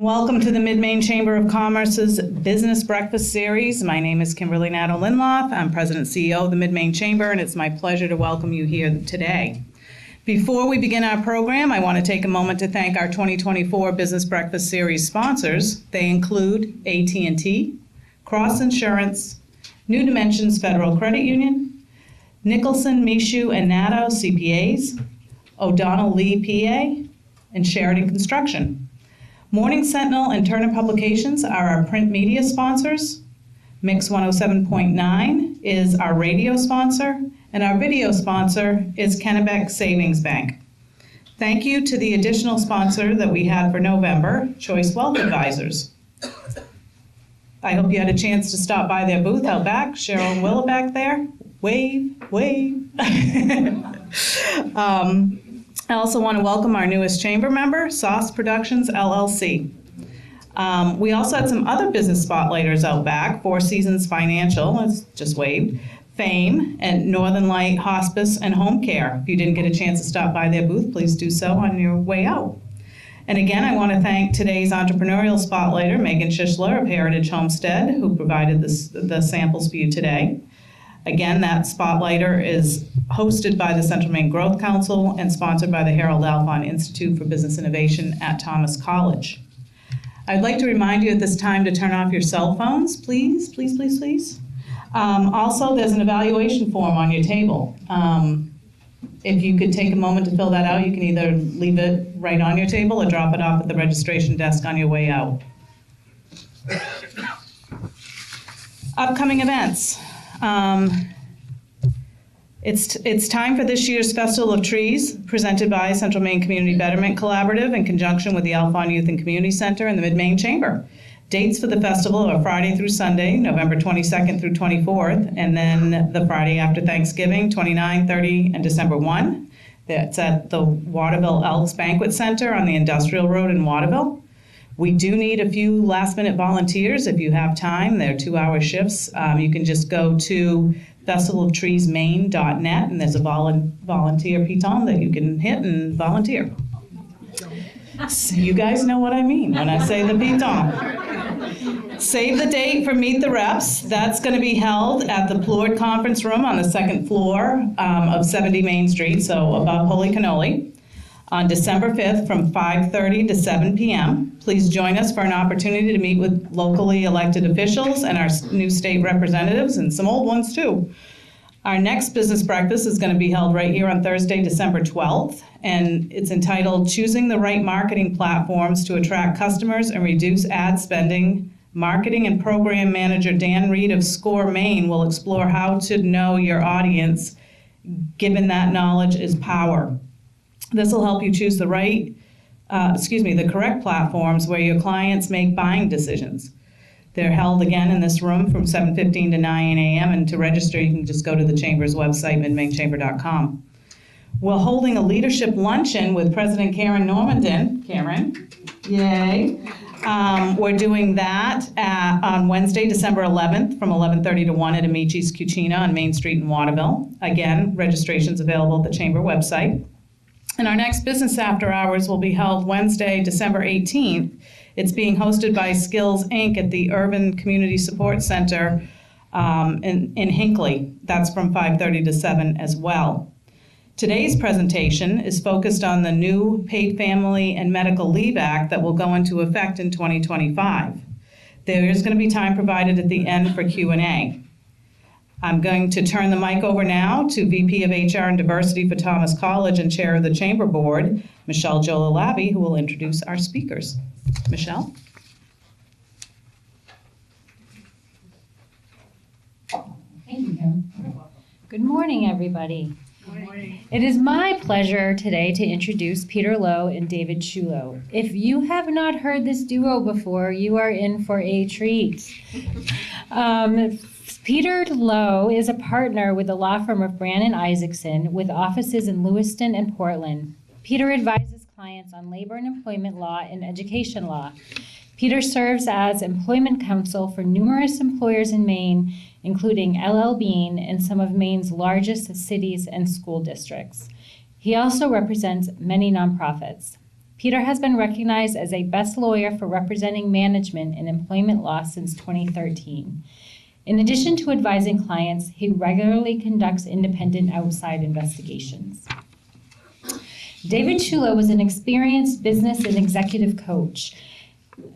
Welcome to the Mid-Maine Chamber of Commerce's Business Breakfast Series. My name is Kimberly Nadeau-Linloth. I'm President and CEO of the Mid-Maine Chamber, and it's my pleasure to welcome you here today. Before we begin our program, I want to take a moment to thank our 2024 Business Breakfast Series sponsors. They include AT&T, Cross Insurance, New Dimensions Federal Credit Union, Nicholson, Michaud, and Nadeau CPAs, O'Donnell Lee PA, and Sheridan Construction. Morning Sentinel and Turner Publications are our print media sponsors. Mix 107.9 is our radio sponsor, and our video sponsor is Kennebec Savings Bank. Thank you to the additional sponsor that we had for November, Choice Wealth Advisors. I hope you had a chance to stop by their booth out back. Cheryl and Willa back there. Wave, wave. I also want to welcome our newest chamber member, Sauce Productions, LLC. We also had some other business spotlighters out back, Four Seasons Financial, it's just waved, Fame, and Northern Light Hospice and Home Care. If you didn't get a chance to stop by their booth, please do so on your way out. And again, I want to thank today's entrepreneurial spotlighter, Megan Shishler of Heritage Homestead, who provided the samples for you today. Again, that spotlighter is hosted by the Central Maine Growth Council and sponsored by the Harold Alfond Institute for Business Innovation at Thomas College. I'd like to remind you at this time to turn off your cell phones, please, please, please, please. Also, there's an evaluation form on your table. If you could take a moment to fill that out, you can either leave it right on your table or drop it off at the registration desk on your way out. Upcoming events. It's time for this year's Festival of Trees, presented by Central Maine Community Betterment Collaborative in conjunction with the Alfond Youth and Community Center and the Mid-Maine Chamber. Dates for the festival are Friday through Sunday, November 22nd through 24th, and then the Friday after Thanksgiving, 29, 30, and December 1. That's at the Waterville Elks Banquet Center on the Industrial Road in Waterville. We do need a few last-minute volunteers if you have time. They're 2-hour shifts. You can just go to festivalofTreesMaine.net, and there's a volunteer piton that you can hit and volunteer. So you guys know what I mean when I say the piton. Save the date for Meet the Reps. That's going to be held at the Plord Conference Room on the second floor of 70 Main Street, so above Holy Cannoli, on December 5th from 5:30 to 7 p.m. Please join us for an opportunity to meet with locally elected officials and our new state representatives, and some old ones too. Our next business breakfast is going to be held right here on Thursday, December 12th, and it's entitled Choosing the Right Marketing Platforms to Attract Customers and Reduce Ad Spending. Marketing and Program Manager Dan Reed of SCORE Maine will explore how to know your audience, given that knowledge is power. This will help you choose the correct platforms where your clients make buying decisions. They're held again in this room from 7:15 to 9 a.m. and to register you can just go to the Chamber's website, midmainechamber.com. We're holding a leadership luncheon with President Karen Normandin. Karen, yay. We're doing that on Wednesday, December 11th from 11:30 to 1 at Amici's Cucina on Main Street in Waterville. Again, registration's available at the Chamber website. And our next business after hours will be held Wednesday, December 18th. It's being hosted by Skills Inc. at the Urban Community Support Center in Hinckley. That's from 5:30 to 7 as well. Today's presentation is focused on the new Paid Family and Medical Leave Act that will go into effect in 2025. There is going to be time provided at the end for Q&A. I'm going to turn the mic over now to VP of HR and Diversity for Thomas College and Chair of the Chamber Board, Michelle Jolalabi, who will introduce our speakers. Michelle? Thank you, Kim. Good morning, everybody. Good morning. It is my pleasure today to introduce Peter Lowe and David Ciullo. If you have not heard this duo before, you are in for a treat. Peter Lowe is a partner with the law firm of Brann Isaacson with offices in Lewiston and Portland. Peter advises clients on labor and employment law and education law. Peter serves as employment counsel for numerous employers in Maine, including LL Bean and some of Maine's largest cities and school districts. He also represents many nonprofits. Peter has been recognized as a best lawyer for representing management in employment law since 2013. In addition to advising clients, he regularly conducts independent outside investigations. David Ciullo was an experienced business and executive coach,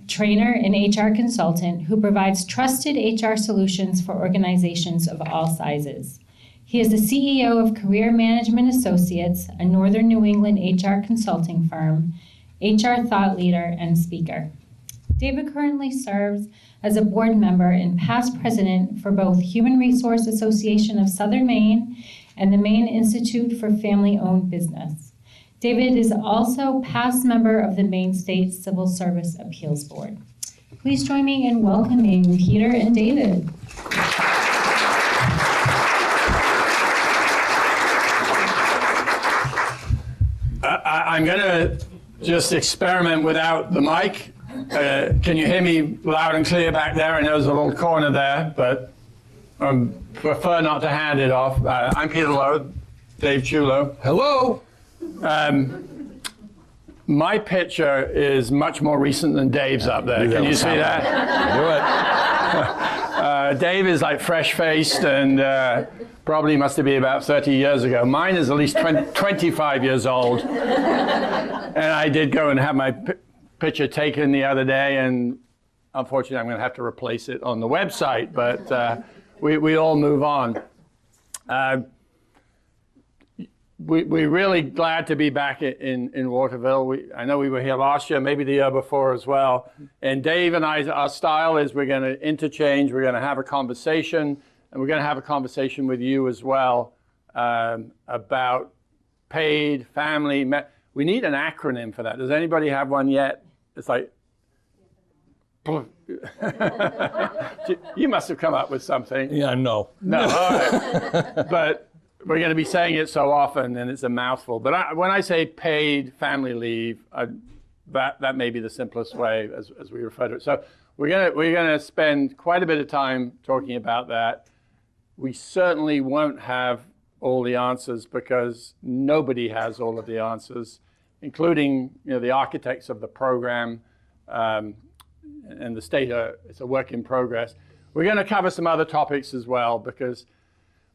trainer, and HR consultant who provides trusted HR solutions for organizations of all sizes. He is the CEO of Career Management Associates, a Northern New England HR consulting firm, HR thought leader, and speaker. David currently serves as a board member and past president for both Human Resource Association of Southern Maine and the Maine Institute for Family-Owned Business. David is also past member of the Maine State Civil Service Appeals Board. Please join me in welcoming Peter and David. I'm going to just experiment without the mic. Can you hear me loud and clear back there? I know there's a little corner there, but I prefer not to hand it off. I'm Peter Lowe, Dave Ciullo. Hello. My picture is much more recent than Dave's up there. Can you see that? Do it. Dave is like fresh-faced and probably must have been about 30 years ago. Mine is at least 25 years old. And I did go and have my picture taken the other day, and unfortunately I'm going to have to replace it on the website, but we all move on. We're really glad to be back in Waterville. I know we were here last year, maybe the year before as well. And Dave and I, our style is we're going to interchange, we're going to have a conversation, and we're going to have a conversation with you as well about paid family. We need an acronym for that. Does anybody have one yet? It's like, you must have come up with something. Yeah, no. No, all right. But we're going to be saying it so often, and it's a mouthful. But when I say paid family leave, that may be the simplest way as we refer to it. So we're going to spend quite a bit of time talking about that. We certainly won't have all the answers because nobody has all of the answers, including the architects of the program and the state. It's a work in progress. We're going to cover some other topics as well because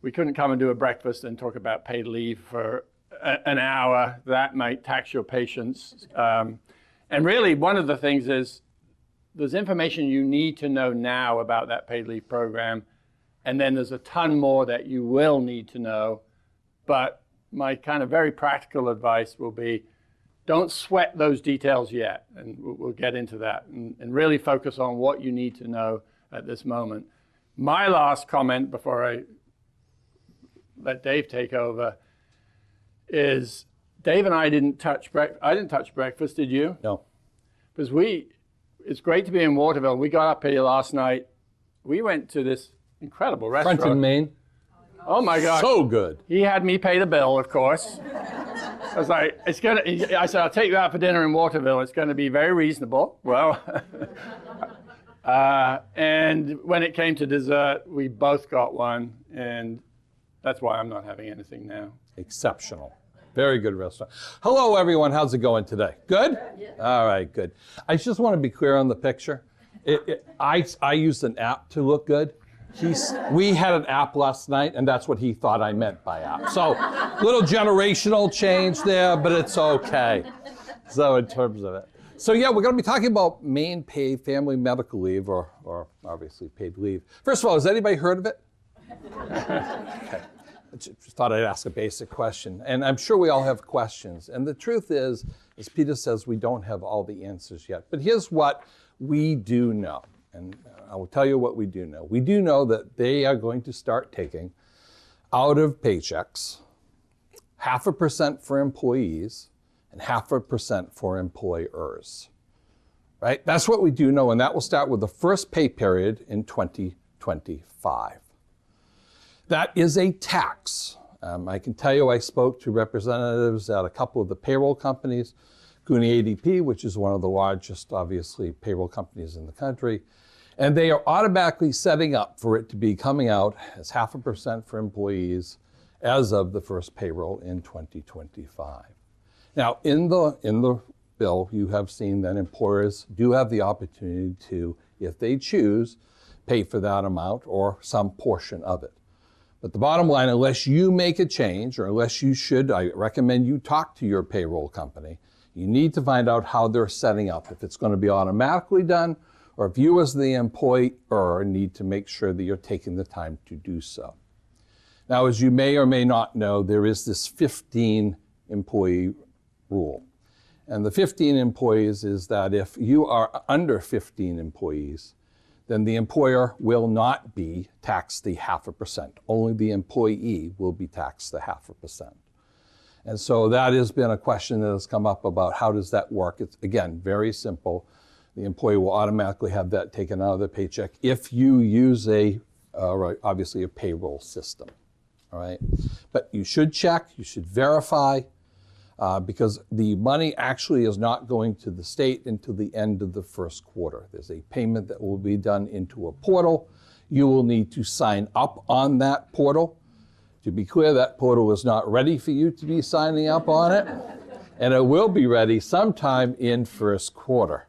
we couldn't come and do a breakfast and talk about paid leave for an hour. That might tax your patience. And really, one of the things is there's information you need to know now about that paid leave program, and then there's a ton more that you will need to know. But my kind of very practical advice will be, don't sweat those details yet, and we'll get into that, and really focus on what you need to know at this moment. My last comment before I let Dave take over is Dave and I didn't touch breakfast. I didn't touch breakfast, did you? No. Because it's great to be in Waterville. We got up here last night. We went to this incredible restaurant. Front in Maine. Oh my God. So good. He had me pay the bill, of course. I was like, I said, I'll take you out for dinner in Waterville. It's going to be very reasonable. Well, and when it came to dessert, we both got one, and that's why I'm not having anything now. Exceptional. Very good restaurant. Hello, everyone. How's it going today? Good? Yeah. All right, good. I just want to be clear on the picture. I used an app to look good. We had an app last night, and that's what he thought I meant by app. So, little generational change there, but it's okay. So, in terms of it. So, yeah, we're going to be talking about Maine paid family medical leave, or obviously paid leave. First of all, has anybody heard of it? Okay. I just thought I'd ask a basic question. And I'm sure we all have questions. And the truth is, as Peter says, we don't have all the answers yet. But here's what we do know. And I will tell you what we do know. We do know that they are going to start taking out of paychecks 0.5% for employees and 0.5% for employers. Right? That's what we do know, and that will start with the first pay period in 2025. That is a tax. I can tell you I spoke to representatives at a couple of the payroll companies, Goonie ADP, which is one of the largest, obviously, payroll companies in the country. And they are automatically setting up for it to be coming out as 0.5% for employees as of the first payroll in 2025. Now, in the bill, you have seen that employers do have the opportunity to, if they choose, pay for that amount or some portion of it. But the bottom line, unless you make a change, or unless you should, I recommend you talk to your payroll company. You need to find out how they're setting up, if it's going to be automatically done, or if you as the employer need to make sure that you're taking the time to do so. Now, as you may or may not know, there is this 15 employee rule. And the 15 employees is that if you are under 15 employees, then the employer will not be taxed the 0.5%. Only the employee will be taxed the 0.5%. And so that has been a question that has come up about how does that work. It's, again, very simple. The employee will automatically have that taken out of their paycheck if you use obviously a payroll system, all right? But you should check, you should verify, because the money actually is not going to the state until the end of the first quarter. There's a payment that will be done into a portal. You will need to sign up on that portal. To be clear, that portal is not ready for you to be signing up on it, and it will be ready sometime in first quarter.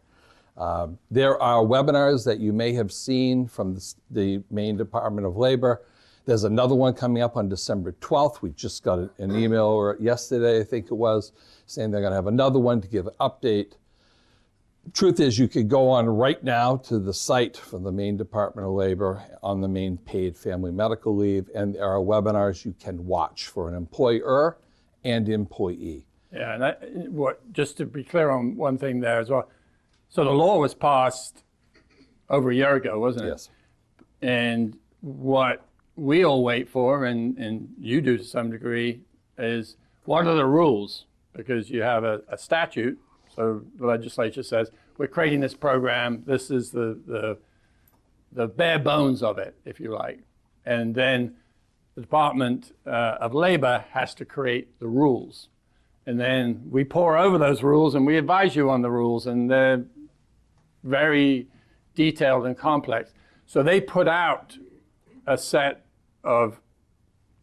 There are webinars that you may have seen from the Maine Department of Labor. There's another one coming up on December 12th. We just got an email yesterday, I think it was, saying they're going to have another one to give an update. Truth is, you could go on right now to the site from the Maine Department of Labor on the Maine Paid Family Medical Leave, and there are webinars you can watch for an employer and employee. Yeah, and just to be clear on one thing there as well. So the law was passed over a year ago, wasn't it? Yes. And what we all wait for, and you do to some degree, is what are the rules? Because you have a statute, so the legislature says, we're creating this program, this is the bare bones of it, if you like. And then the Department of Labor has to create the rules. And then we pore over those rules and we advise you on the rules, and they're very detailed and complex. So they put out a set of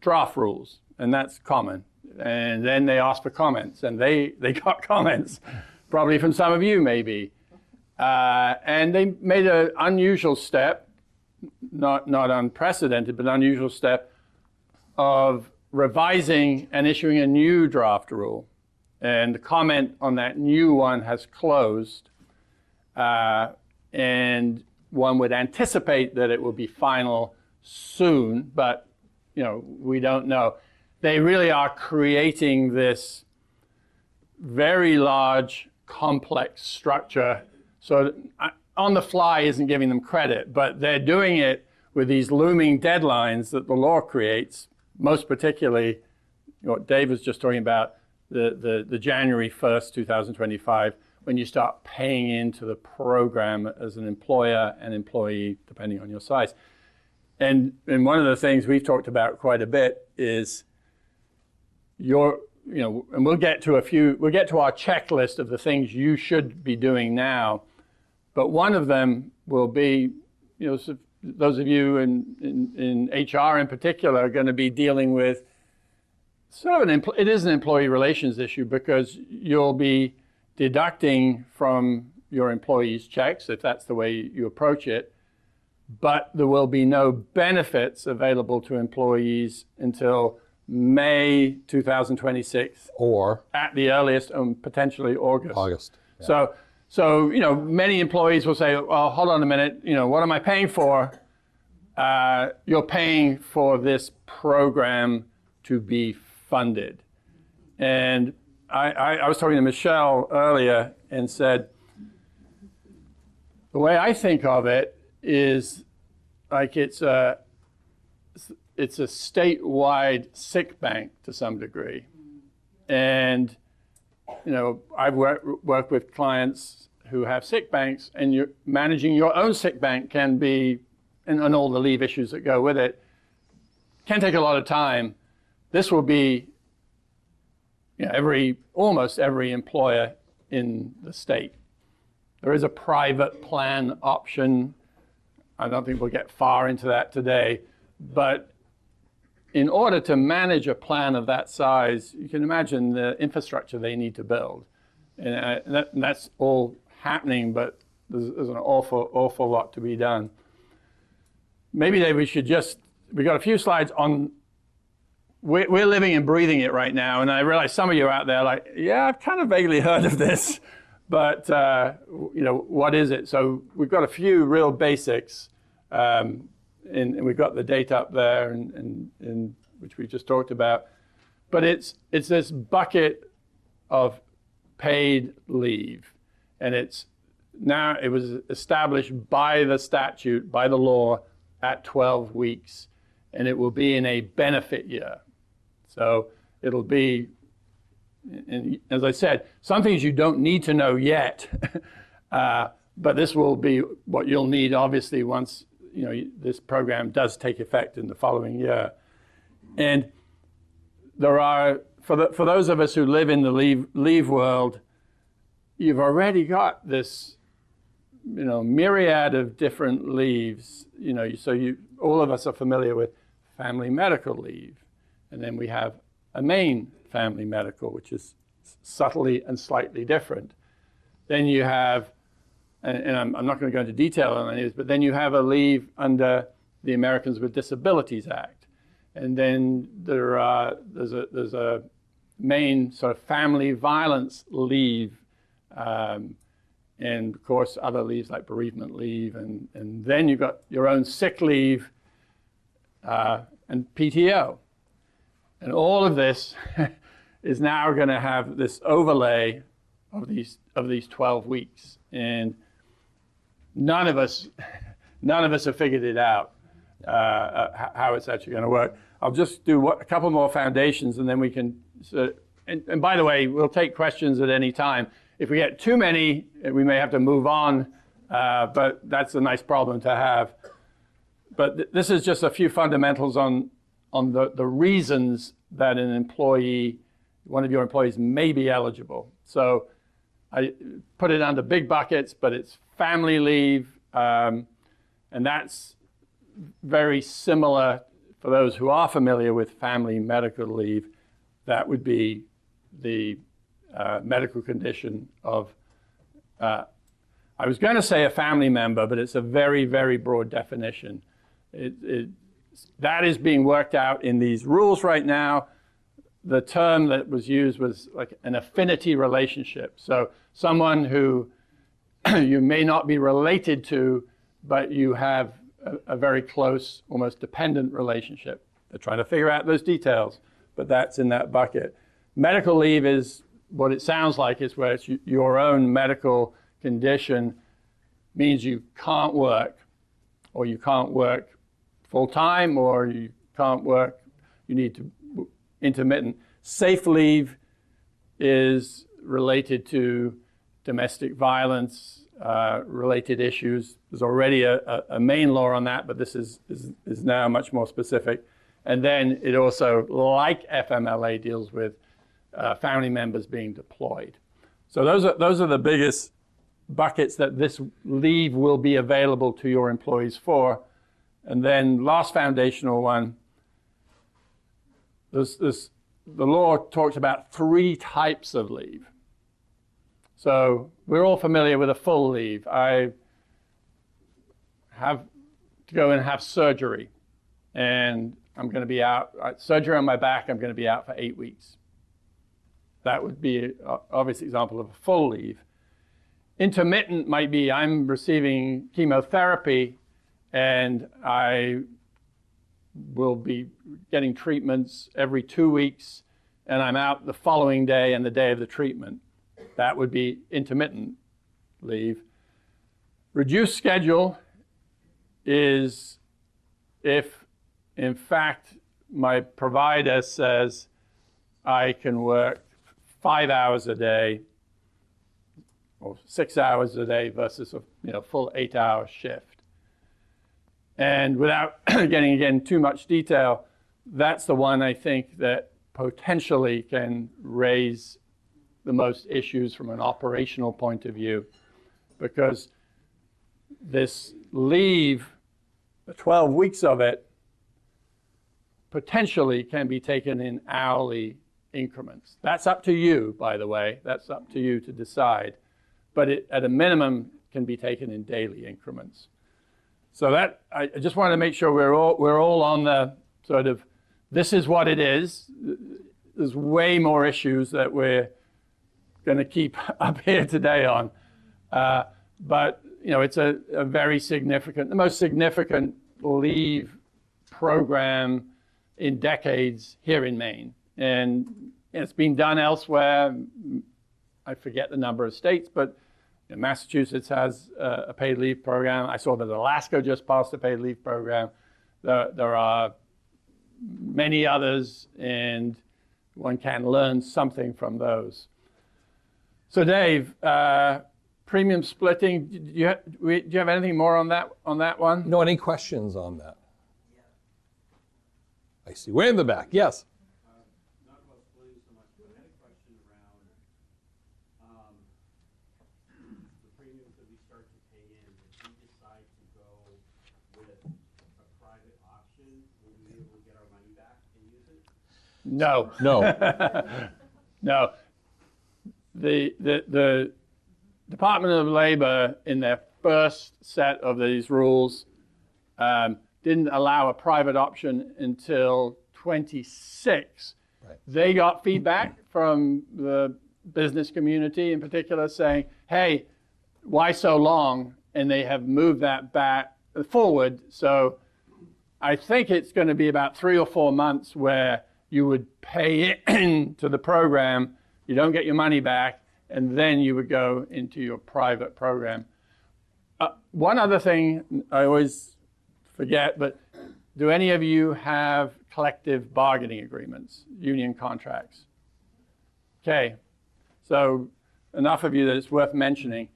draft rules, and that's common. And then they asked for comments, and they got comments, probably from some of you maybe. And they made an unusual step, not unprecedented, but unusual step of revising and issuing a new draft rule. And the comment on that new one has closed. And one would anticipate that it will be final soon, but we don't know. They really are creating this very large, complex structure. So on the fly isn't giving them credit, but they're doing it with these looming deadlines that the law creates, most particularly what Dave was just talking about, the January 1st, 2025, when you start paying into the program as an employer and employee, depending on your size. And one of the things we've talked about quite a bit is and we'll get to our checklist of the things you should be doing now. But one of them will be, so those of you in HR in particular are going to be dealing with sort of it is an employee relations issue, because you'll be deducting from your employees' checks, if that's the way you approach it, but there will be no benefits available to employees until May 2026, or at the earliest, potentially August. Yeah. So many employees will say, well, hold on a minute, what am I paying for? You're paying for this program to be funded. And I was talking to Michelle earlier and said, the way I think of it is like it's a statewide sick bank to some degree. And, I've worked with clients who have sick banks, and managing your own sick bank can be, and all the leave issues that go with it, can take a lot of time. This will be almost every employer in the state. There is a private plan option. I don't think we'll get far into that today, but in order to manage a plan of that size, you can imagine the infrastructure they need to build. And that's all happening, but there's an awful lot to be done. Maybe we should we got a few slides on, we're living and breathing it right now, and I realize some of you out there are like, yeah, I've kind of vaguely heard of this, but what is it? So we've got a few real basics, and we've got the date up there, and which we just talked about. But it's this bucket of paid leave, and it was established by the statute, by the law, at 12 weeks, and it will be in a benefit year. So it'll be, and as I said, some things you don't need to know yet, but this will be what you'll need, obviously, once this program does take effect in the following year. And there are, for those of us who live in the leave world, you've already got this myriad of different leaves. So all of us are familiar with family medical leave. And then we have a Maine family medical, which is subtly and slightly different. Then you have, and I'm not going to go into detail on any of this, but then you have a leave under the Americans with Disabilities Act. And then there's a Maine sort of family violence leave, and of course other leaves like bereavement leave, and then you've got your own sick leave and PTO. And all of this is now going to have this overlay of these 12 weeks, and none of us have figured it out how it's actually going to work. I'll just do a couple more foundations, and then we can. And by the way, we'll take questions at any time. If we get too many, we may have to move on, but that's a nice problem to have. But this is just a few fundamentals on the reasons that one of your employees may be eligible. So I put it under big buckets, but it's family leave, and that's very similar for those who are familiar with family medical leave. That would be the medical condition of, I was going to say a family member, but it's a very, very broad definition. That is being worked out in these rules right now. The term that was used was like an affinity relationship. So someone who you may not be related to, but you have a very close, almost dependent relationship. They're trying to figure out those details, but that's in that bucket. Medical leave is what it sounds like, is where it's your own medical condition means you can't work, or you can't work full-time, or you can't work, you need to intermittent. Safe leave is related to domestic violence related issues. There's already a Maine law on that, but this is now much more specific. And then it also, like FMLA, deals with family members being deployed. So those are the biggest buckets that this leave will be available to your employees for. And then last foundational one, the law talks about 3 types of leave. So we're all familiar with a full leave. I have to go and have surgery, and I'm going to be out, surgery on my back, I'm going to be out for 8 weeks. That would be an obvious example of a full leave. Intermittent might be I'm receiving chemotherapy, and I will be getting treatments every 2 weeks, and I'm out the following day and the day of the treatment. That would be intermittent leave. Reduced schedule is if, in fact, my provider says I can work 5 hours a day or 6 hours a day versus a full 8-hour shift. And without getting, again, too much detail, that's the one I think that potentially can raise the most issues from an operational point of view, because this leave, the 12 weeks of it, potentially can be taken in hourly increments. That's up to you, by the way. That's up to you to decide. But it, at a minimum, can be taken in daily increments. So that, I just wanted to make sure we're all on the sort of, this is what it is. There's way more issues that we're going to keep up here today on. But, you know, it's a very significant, the most significant leave program in decades here in Maine. And it's been done elsewhere. I forget the number of states, but you know, Massachusetts has a paid leave program. I saw that Alaska just passed a paid leave program. There are many others, and one can learn something from those. So Dave, premium splitting, do you have anything more on that one? No, any questions on that? I see. Way in the back. Yes. Not about splitting so much, but I had a question around the premiums that we start to pay in. If we decide to go with a private option, will we be able to get our money back and use it? No. No. No. The Department of Labor, in their first set of these rules, didn't allow a private option until 26. Right. They got feedback from the business community in particular saying, hey, why so long? And they have moved that back forward. So I think it's going to be about 3 or 4 months where you would pay into the program, you don't get your money back, and then you would go into your private program. One other thing I always forget, but do any of you have collective bargaining agreements, union contracts? Okay, so enough of you that it's worth mentioning.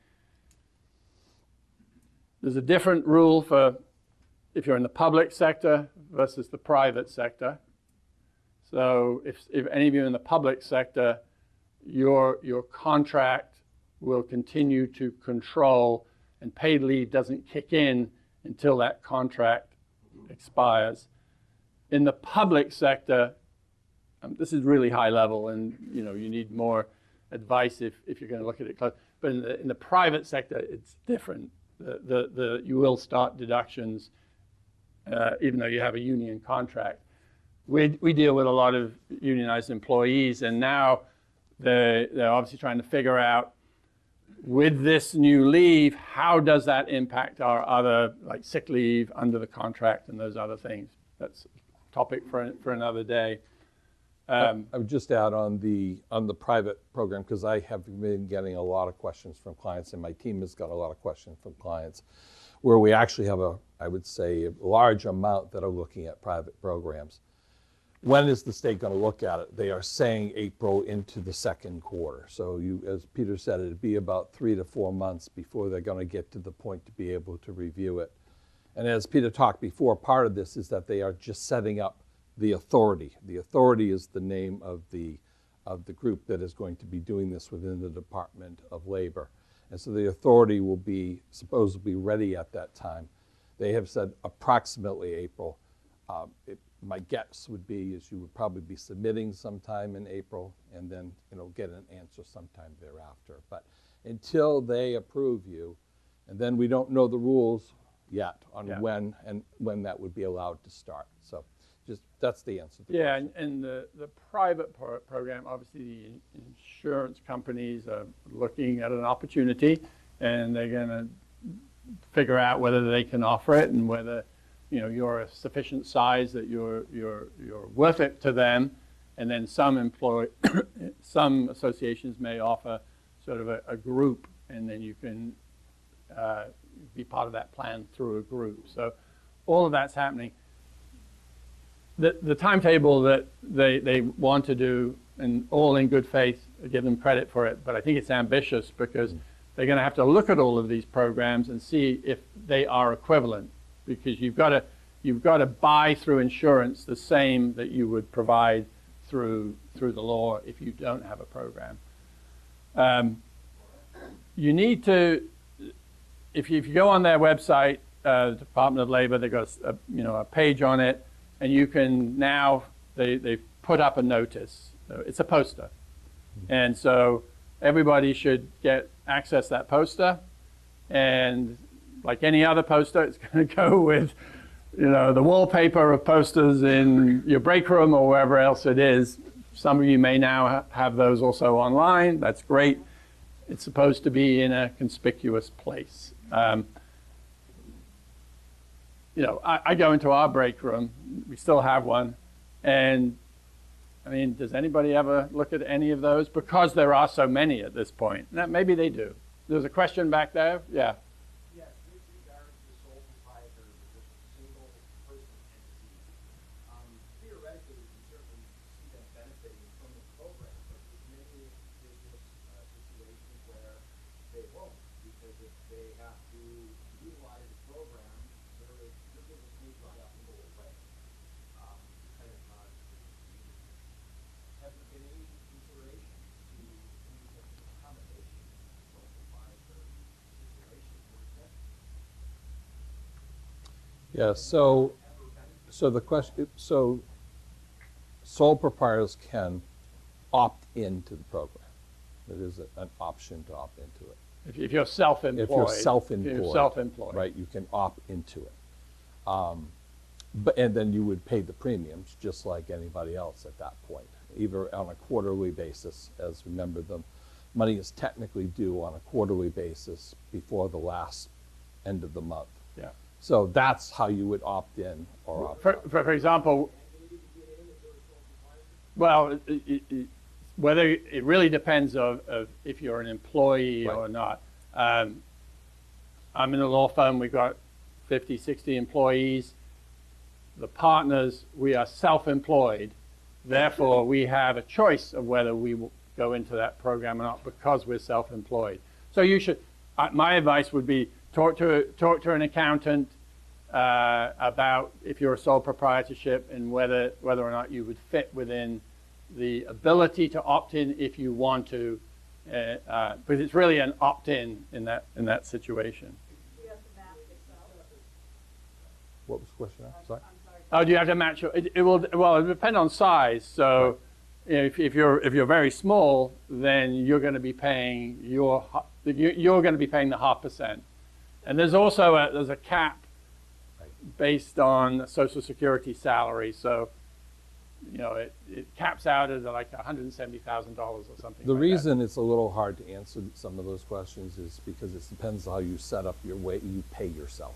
There's a different rule for if you're in the public sector versus the private sector. So if any of you are in the public sector, your contract will continue to control, and paid leave doesn't kick in until that contract expires. In the public sector, this is really high level, and you know you need more advice if you're going to look at it close. But in the private sector, it's different. You will start deductions even though you have a union contract. We deal with a lot of unionized employees, and now they're obviously trying to figure out, with this new leave, how does that impact our other, like sick leave under the contract and those other things? That's a topic for another day. I would just add on the private program, because I have been getting a lot of questions from clients, and my team has got a lot of questions from clients, where we actually have I would say, a large amount that are looking at private programs. When is the state going to look at it? They are saying April into the second quarter. So as Peter said, it'd be about 3 to 4 months before they're going to get to the point to be able to review it. And as Peter talked before, part of this is that they are just setting up the authority. The authority is the name of the group that is going to be doing this within the Department of Labor. And so the authority will be supposed to be ready at that time. They have said approximately April. My guess would be is you would probably be submitting sometime in April, and then get an answer sometime thereafter. But until they approve you, and then we don't know the rules yet on when that would be allowed to start. So that's the answer to the question. And the private program, obviously the insurance companies are looking at an opportunity, and they're going to figure out whether they can offer it and whether you're a sufficient size that you're worth it to them. And then some associations may offer sort of a group, and then you can be part of that plan through a group. So all of that's happening. The timetable that they want to do, and all in good faith, I give them credit for it, but I think it's ambitious because they're going to have to look at all of these programs and see if they are equivalent, because you've got to buy through insurance the same that you would provide through the law if you don't have a program. You need to, if you go on their website, Department of Labor, they've got a page on it, and you can now, they've put up a notice So it's a poster. And so everybody should access that poster. And like any other poster, it's going to go with, the wallpaper of posters in your break room or wherever else it is. Some of you may now have those also online. That's great. It's supposed to be in a conspicuous place. I go into our break room. We still have one. And I mean, does anybody ever look at any of those? Because there are so many at this point. Maybe they do. There's a question back there. Yeah. Yes, with regards to sole proprietor, just a single person entity, theoretically, we can certainly see them benefiting from the program, but there's many business situations where they won't, because if they have to utilize the program, their business may dry up and go away. Has there been any consideration to any type of accommodation for sole proprietor situations where it's necessary? Yeah, so the question, sole proprietors can opt into the program. It is an option to opt into it. If you're self-employed. If you're self-employed. If you're self-employed. Right, you can opt into it. And then you would pay the premiums just like anybody else at that point, either on a quarterly basis, as remember the money is technically due on a quarterly basis before the last end of the month. Yeah. So that's how you would opt in or opt out. For example, well, whether it really depends of if you're an employee Right. or not. I'm in a law firm. We've got 50, 60 employees. The partners, we are self-employed. Therefore, we have a choice of whether we will go into that program or not because we're self-employed. So you should, my advice would be talk to an accountant about if you're a sole proprietorship and whether or not you would fit within the ability to opt in if you want to, because it's really an opt-in in that situation. What was the question? Sorry? Oh, do you have to match? It'll depend on size. So, if you're very small, then you're going to be paying you're going to be paying the 0.5%. And there's also a cap based on Social Security salary. So, it caps out at like $170,000 or something. The like reason it's a little hard to answer some of those questions is because it depends how you set up your way you pay yourself.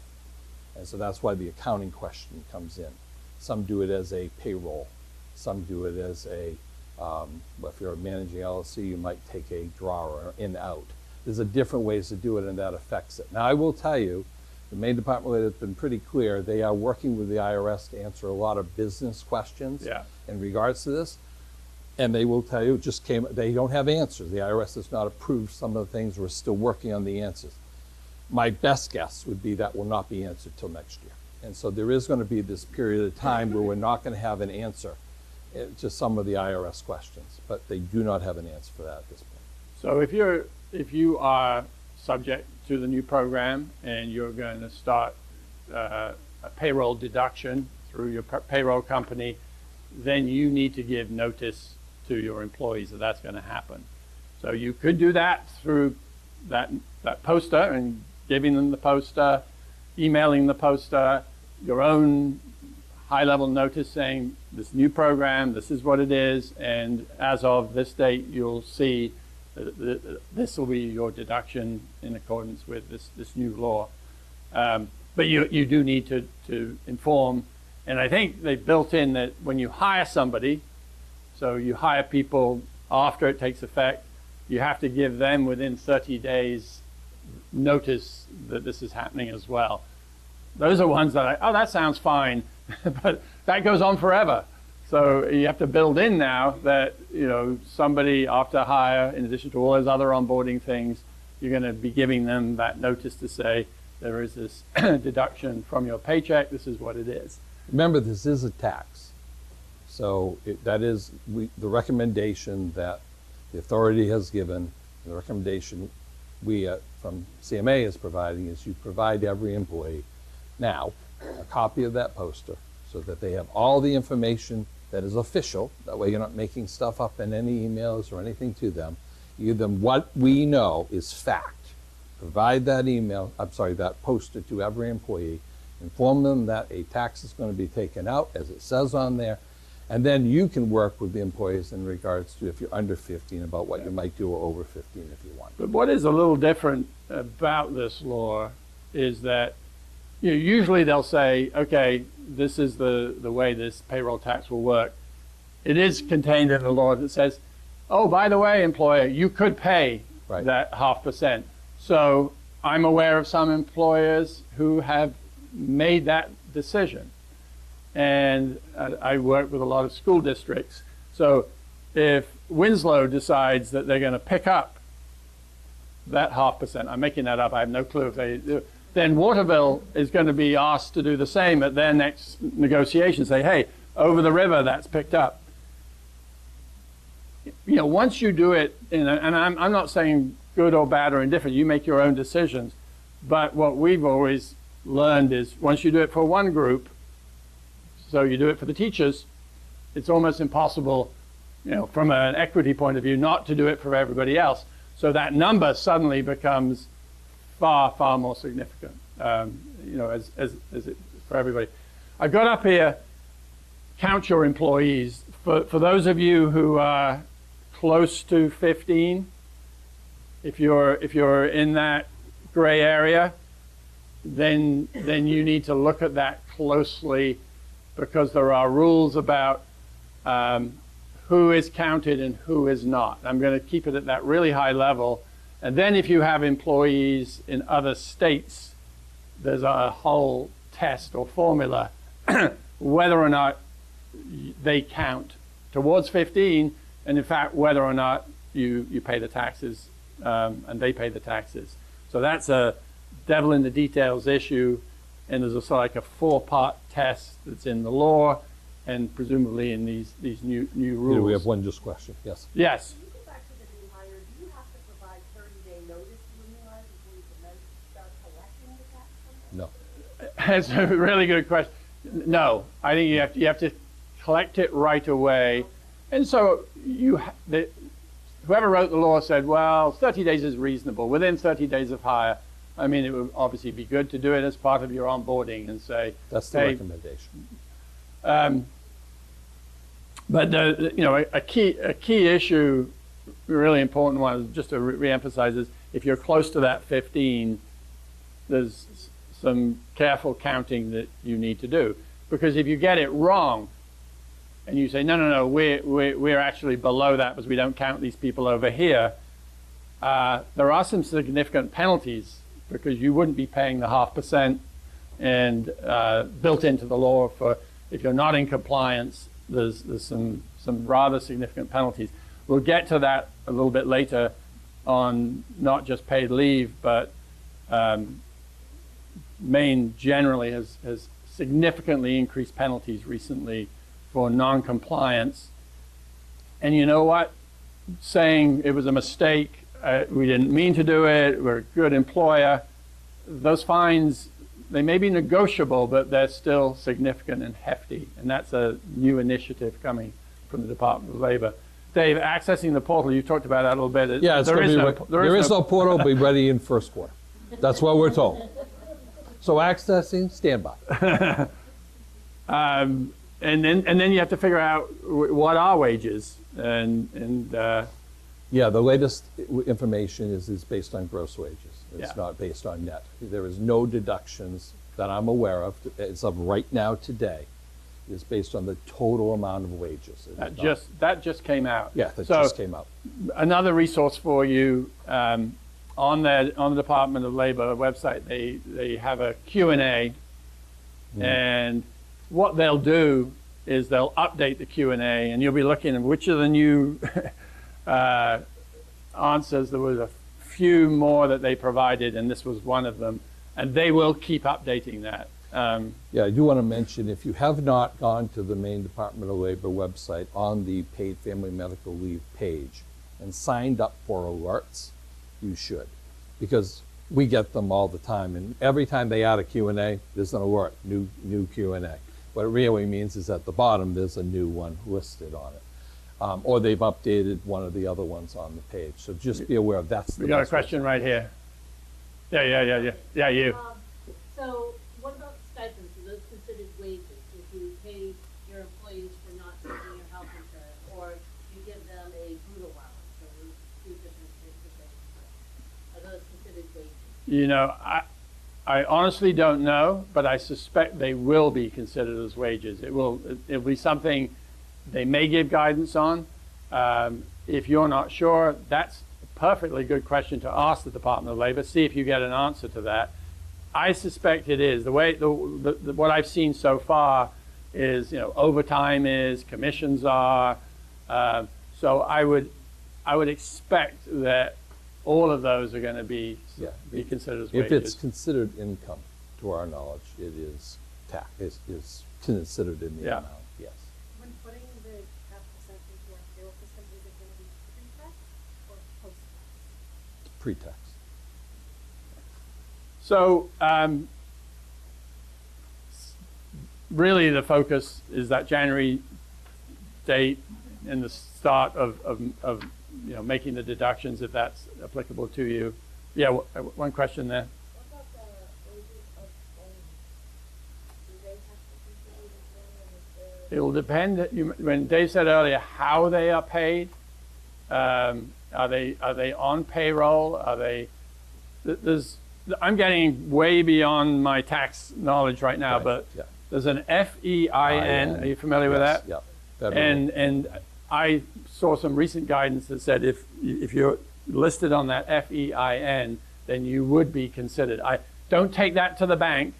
And so that's why the accounting question comes in. Some do it as a payroll. Some do it as if you're managing LLC, you might take a drawer in-out. There's different ways to do it, and that affects it. Now, I will tell you, the Maine Department has been pretty clear. They are working with the IRS to answer a lot of business questions in regards to this. And they will tell you, they don't have answers. The IRS has not approved some of the things. We're still working on the answers. My best guess would be that will not be answered till next year. And so there is going to be this period of time where we're not going to have an answer to some of the IRS questions, but they do not have an answer for that at this point. So if you are subject to the new program and you're going to start a payroll deduction through your payroll company, then you need to give notice to your employees that that's going to happen. So you could do that through that poster and giving them the poster, emailing the poster, your own high-level notice saying this new program, this is what it is, and as of this date, you'll see this will be your deduction in accordance with this new law. But you do need to inform, and I think they built in that when you hire somebody, so you hire people after it takes effect, you have to give them within 30 days notice that this is happening as well. Those are ones that that sounds fine, but that goes on forever. So you have to build in now that, somebody after hire, in addition to all those other onboarding things, you're going to be giving them that notice to say, there is this deduction from your paycheck, this is what it is. Remember, this is a tax. So that is the recommendation that the authority has given, the recommendation we from CMA is providing is you provide every employee now a copy of that poster so that they have all the information that is official. That way you're not making stuff up in any emails or anything to them. You give them what we know is fact. Provide that email, that posted to every employee. Inform them that a tax is going to be taken out, as it says on there. And then you can work with the employees in regards to if you're under 15 about what you might do, or over 15 if you want. But what is a little different about this law is that usually they'll say, okay, this is the way this payroll tax will work. It is contained in the law that says, oh, by the way, employer, you could pay that 0.5%. So I'm aware of some employers who have made that decision. And I work with a lot of school districts. So if Winslow decides that they're going to pick up that 0.5%, I'm making that up, I have no clue if they do, then Waterville is going to be asked to do the same at their next negotiation. Say, hey, over the river, that's picked up. Once you do it, and I'm not saying good or bad or indifferent, you make your own decisions. But what we've always learned is once you do it for one group, so you do it for the teachers, it's almost impossible, from an equity point of view, not to do it for everybody else. So that number suddenly becomes far, far more significant, as it for everybody. I've got up here, count your employees. For those of you who are close to 15, if you're in that gray area, then you need to look at that closely, because there are rules about who is counted and who is not. I'm going to keep it at that really high level. And then if you have employees in other states, there's a whole test or formula whether or not they count towards 15, and in fact, whether or not you pay the taxes and they pay the taxes. So that's a devil in the details issue, and there's also like a 4-part test that's in the law and presumably in these new rules. We have one just question. Yes. Yes. When you go back to the new hire, do you have to provide 30-day notice to the new hire before you can then start collecting the tax from them? No. That's a really good question. No, I think you have to collect it right away. And so whoever wrote the law said, well, 30 days is reasonable, within 30 days of hire. I mean, it would obviously be good to do it as part of your onboarding and say, that's the hey, recommendation. But a key issue, a really important one, just to reemphasize, is if you're close to that 15, there's some careful counting that you need to do, because if you get it wrong and you say no, we're actually below that because we don't count these people over here, there are some significant penalties, because you wouldn't be paying the 0.5%, and built into the law for if you're not in compliance, there's some rather significant penalties. We'll get to that a little bit later on not just paid leave, but Maine generally has significantly increased penalties recently for non-compliance. And you know what? Saying it was a mistake, we didn't mean to do it, we're a good employer, those fines, they may be negotiable, but they're still significant and hefty. And that's a new initiative coming from the Department of Labor. Dave, accessing the portal, you talked about that a little bit. Yeah, there is no portal, be ready in first quarter. That's what we're told. So accessing, stand by. And then you have to figure out what are wages. Yeah, the latest information is based on gross wages. It's Yeah. not based on net. There is no deductions that I'm aware of as of right now today. It's based on the total amount of wages. That just came out. Yeah, that just came out. Another resource for you, on the Department of Labor website, they have a Q&A, and what they'll do is they'll update the Q&A, and you'll be looking at which of the new answers. There was a few more that they provided, and this was one of them, and they will keep updating that. Yeah, I do want to mention, if you have not gone to the Maine Department of Labor website on the paid family medical leave page and signed up for alerts, you should, because we get them all the time, and every time they add a Q&A, there's an alert, new Q&A. What it really means is at the bottom, there's a new one listed on it. Or they've updated one of the other ones on the page. So just be aware of that's the We got a best way. question right here. Yeah, you. So what about stipends? Are those considered wages? If you pay your employees for not taking your health insurance, or you give them a food allowance, so there's two different things of things. Are those considered wages? You know, I honestly don't know, but I suspect they will be considered as wages. It'll be something they may give guidance on. If you're not sure, that's a perfectly good question to ask the Department of Labor. See if you get an answer to that. I suspect it is. What I've seen so far is, overtime is, commissions are. So I would expect that all of those are going to be considered as wages. If it's considered income, to our knowledge, it is is considered in the amount, yes. When putting the half percent into our payroll system, is it going to be pre-tax or post-tax? Pre-tax. So really the focus is that January date and the start of making the deductions, if that's applicable to you. Yeah, one question there. What about the wages of owners? Do they have to contribute as well? It will depend. When Dave said earlier how they are paid, are they on payroll? Are they? I'm getting way beyond my tax knowledge right now, Right, but yeah. there's an FEIN. Are you familiar with that? Yeah. Federal. And I saw some recent guidance that said if you're listed on that FEIN, then you would be considered. I don't take that to the bank.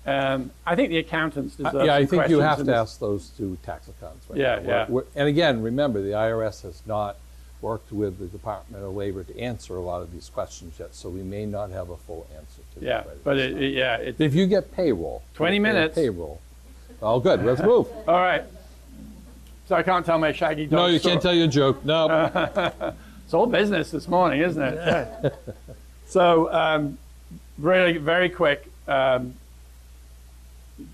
I think the accountants deserve some I think you questions have in to this. ask those two tax accountants. Right Yeah, now. yeah. And again, remember, the IRS has not worked with the Department of Labor to answer a lot of these questions yet, so we may not have a full answer to Yeah, that. right but at this time. it's If you get payroll. 20 if you get minutes. Payroll. Oh, good. Let's move. all right. So I can't tell my shaggy dog No, you story. can't tell your joke. No. It's all business this morning, isn't it? So, really, very quick.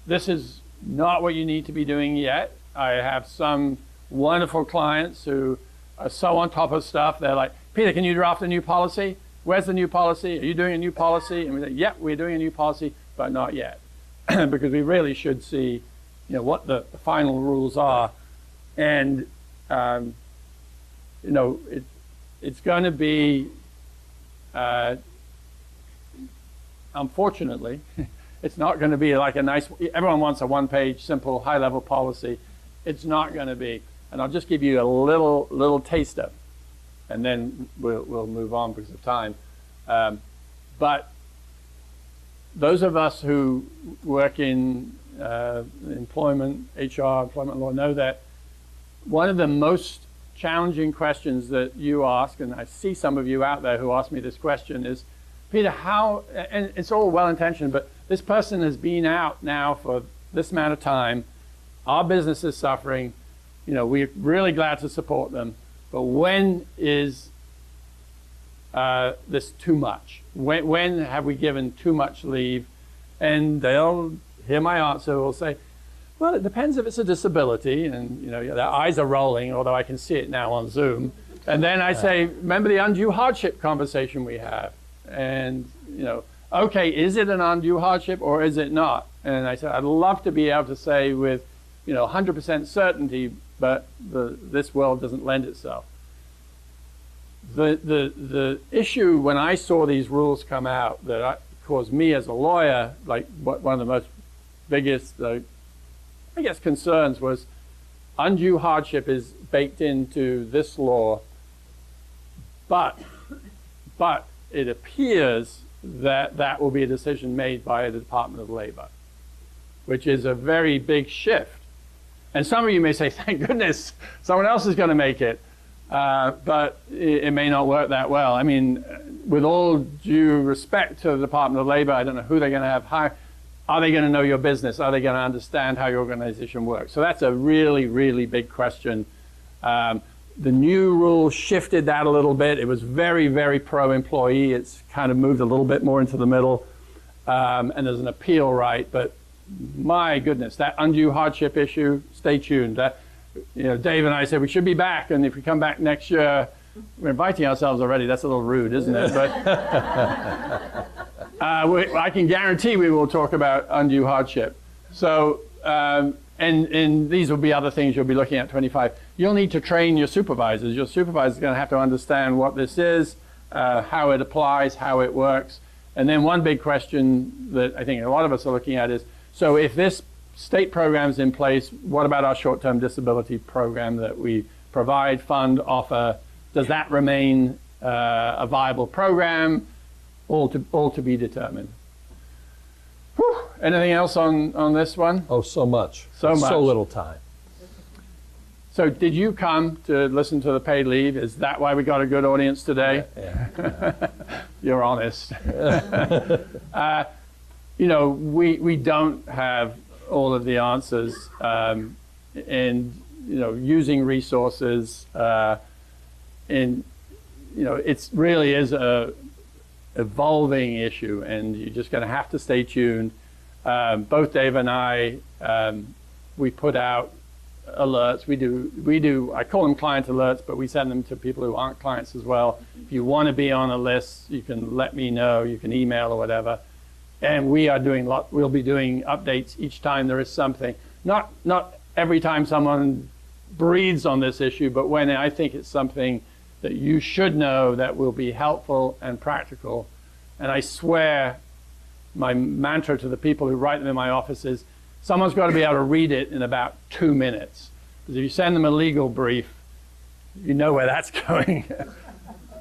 This is not what you need to be doing yet. I have some wonderful clients who are so on top of stuff. They're like, Peter, can you draft a new policy? Where's the new policy? Are you doing a new policy? And we say, yep, we're doing a new policy, but not yet. Because we really should see, what the final rules are. And, it's going to be, unfortunately, it's not going to be like a nice, everyone wants a one-page, simple, high-level policy. It's not going to be. And I'll just give you a little taster, and then we'll move on because of time. But those of us who work in employment, HR, employment law, know that one of the most challenging questions that you ask, and I see some of you out there who ask me this question, is, Peter, how, and it's all well-intentioned, but this person has been out now for this amount of time, our business is suffering, we're really glad to support them, but when is this too much? When have we given too much leave? And they'll hear my answer, will say, well, it depends if it's a disability, and their eyes are rolling, although I can see it now on Zoom. And then I say, remember the undue hardship conversation we have? And, okay, is it an undue hardship or is it not? And I said, I'd love to be able to say with, 100% certainty, but this world doesn't lend itself. The issue when I saw these rules come out that caused me as a lawyer, like one of the most biggest, I guess, concerns was undue hardship is baked into this law, but it appears that will be a decision made by the Department of Labor, which is a very big shift. And some of you may say, thank goodness, someone else is going to make it. But it may not work that well. I mean, with all due respect to the Department of Labor, I don't know who they're going to have hire. Are they going to know your business? Are they going to understand how your organization works? So that's a really, really big question. The new rule shifted that a little bit. It was very, very pro-employee. It's kind of moved a little bit more into the middle. And there's an appeal right. But my goodness, that undue hardship issue, stay tuned. Dave and I said we should be back, and if we come back next year, we're inviting ourselves already. That's a little rude, isn't it? But I can guarantee we will talk about undue hardship. So, and these will be other things you'll be looking at 25. You'll need to train your supervisors. Your supervisor is going to have to understand what this is, how it applies, how it works. And then one big question that I think a lot of us are looking at is, so if this state program is in place, what about our short-term disability program that we provide, fund, offer? Does that remain a viable program? All to be determined. Whew. Anything else on this one? Oh, so much. So much. So little time. So did you come to listen to the paid leave? Is that why we got a good audience today? Yeah. You're honest. We don't have all of the answers, and using resources, it's really is a evolving issue, and you're just going to have to stay tuned. Both Dave and I, we put out alerts. We do. I call them client alerts, but we send them to people who aren't clients as well. If you want to be on a list, you can let me know. You can email or whatever. And we'll be doing updates each time there is something. Not every time someone breathes on this issue, but when I think it's something that you should know that will be helpful and practical. And I swear, my mantra to the people who write them in my office is, someone's got to be able to read it in about 2 minutes. Because if you send them a legal brief, you know where that's going.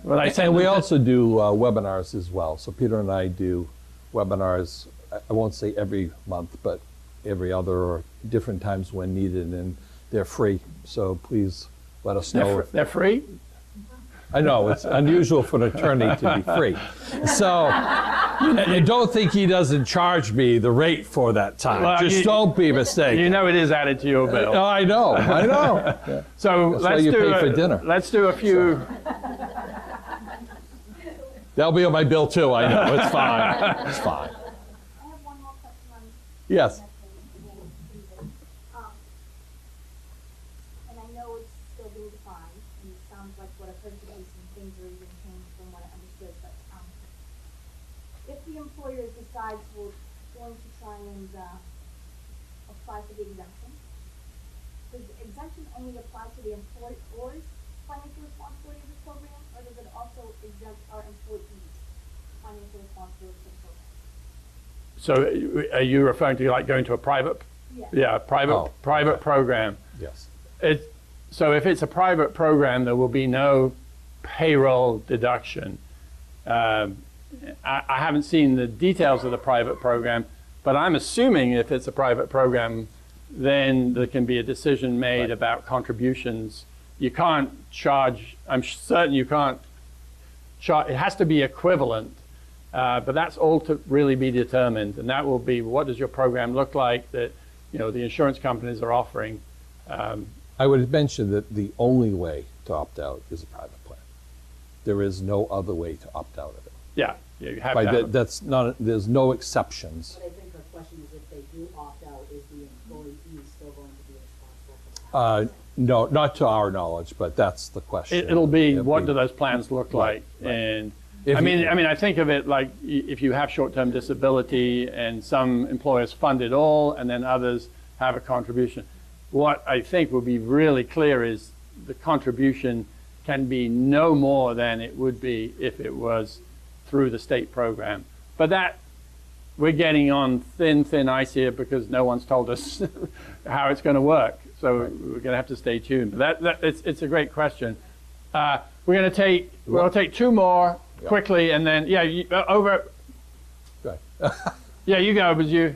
And we also do webinars as well. So Peter and I do webinars, I won't say every month, but every other or different times when needed, and they're free. So please let us know. They're free? I know, it's unusual for an attorney to be free. So, and don't think he doesn't charge me the rate for that time. Well, don't be mistaken. You know it is added to your bill. I know. Yeah. So That's why you pay for dinner. Let's do a few. That'll be on my bill too, I know. It's fine. It's fine. I have one more question on. Yes. And I know it's still being defined, and it sounds like what I've heard today, some things are even changed from what I understood, but if the employer decides we're going to try and apply for the exemption, does the exemption only apply to the employer's financial responsibility of the program, or does it also exempt our employees' financial responsibility of the program? So are you referring to like going to a private? Yes. Yeah, private program. Yes. So if it's a private program, there will be no payroll deduction. I haven't seen the details of the private program, but I'm assuming if it's a private program, then there can be a decision made about contributions. You can't charge, I'm certain you can't charge, it has to be equivalent, but that's all to really be determined. And that will be, what does your program look like that the insurance companies are offering? I would mention that the only way to opt out is a private plan. There is no other way to opt out of it. Yeah, you have to have That's not, there's no exceptions. But I think her question is if they do opt out, is the employee still going to be responsible for that? No, not to our knowledge, but that's the question. It'll be, what do those plans look like? Right. And If I mean, I think of it like if you have short-term disability and some employers fund it all and then others have a contribution. What I think will be really clear is the contribution can be no more than it would be if it was through the state program. But that, we're getting on thin ice here because no one's told us how it's going to work. So we're going to have to stay tuned. But it's a great question. We're going to we'll take two more quickly, and then over. Right. Yeah, you go, but you.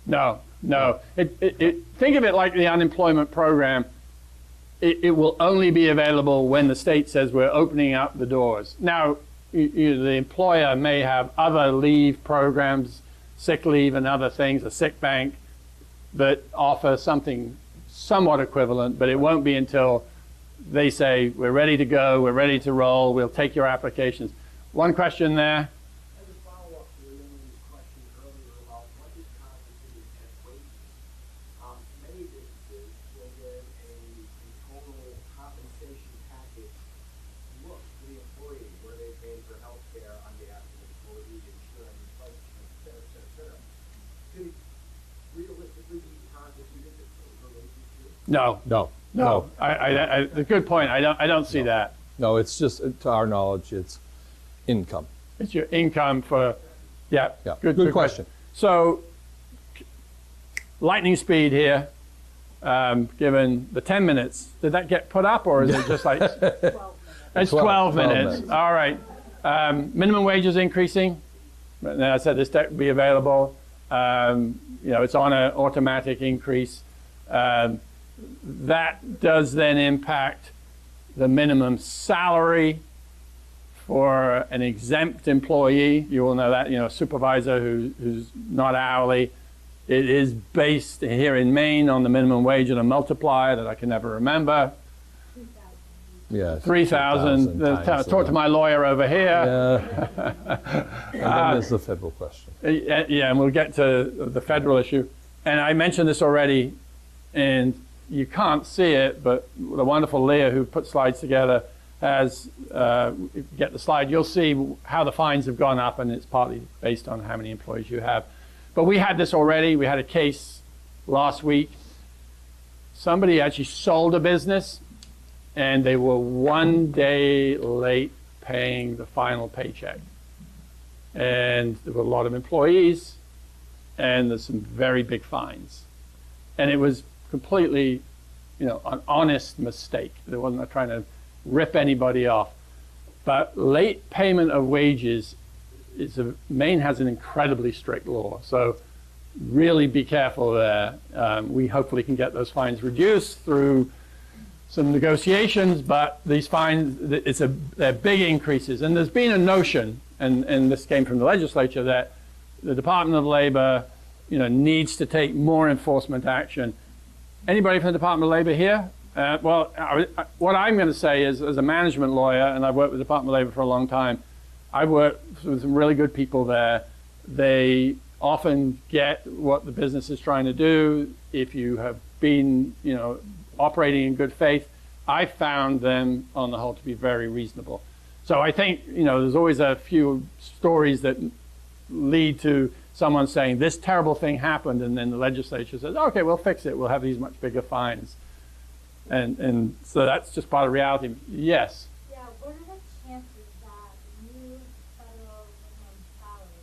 No. Think of it like the unemployment program. it will only be available when the state says we're opening up the doors. Now, the employer may have other leave programs, sick leave and other things, a sick bank, that offer something somewhat equivalent, but it won't be until they say, we're ready to go, we're ready to roll, we'll take your applications. One question there. As a follow-up to Lynn's question earlier about what is constituted as wages, many businesses will give a total compensation package look to the employee, where they pay for health care on behalf of the employee, insurance, life insurance, et cetera, et cetera, et cetera. Could it realistically be constituted for wages too? No. No. The good point. I don't see that. No, it's just, to our knowledge, it's income. It's your income for, yeah. Yeah. Good question. So, lightning speed here, given the 10 minutes. Did that get put up, or is it just like? 12 minutes. It's 12 minutes. All right. Minimum wage is increasing. And I said this debt will be available. It's on an automatic increase. That does then impact the minimum salary for an exempt employee. You will know that, a supervisor who's not hourly. It is based here in Maine on the minimum wage and a multiplier that I can never remember. Yeah. 3,000. Talk to my lawyer over here. And then there's the federal question. Yeah, and we'll get to the federal issue. And I mentioned this already, and you can't see it, but the wonderful Leah, who put slides together, has, if you get the slide, you'll see how the fines have gone up, and it's partly based on how many employees you have. But we had this already. We had a case last week. Somebody actually sold a business, and they were 1 day late paying the final paycheck. And there were a lot of employees, and there's some very big fines. And it was completely, an honest mistake. They wasn't trying to rip anybody off. But late payment of wages, Maine has an incredibly strict law. So really be careful there. We hopefully can get those fines reduced through some negotiations, but these fines, they're big increases. And there's been a notion, and this came from the legislature, that the Department of Labor, needs to take more enforcement action. Anybody from the Department of Labor here? What I'm going to say is, as a management lawyer, and I've worked with the Department of Labor for a long time, I've worked with some really good people there. They often get what the business is trying to do. If you have been, operating in good faith, I found them, on the whole, to be very reasonable. So I think, there's always a few stories that lead to someone saying this terrible thing happened, and then the legislature says, okay, we'll fix it. We'll have these much bigger fines. And so that's just part of reality. Yes? Yeah, what are the chances that the new federal minimum salary,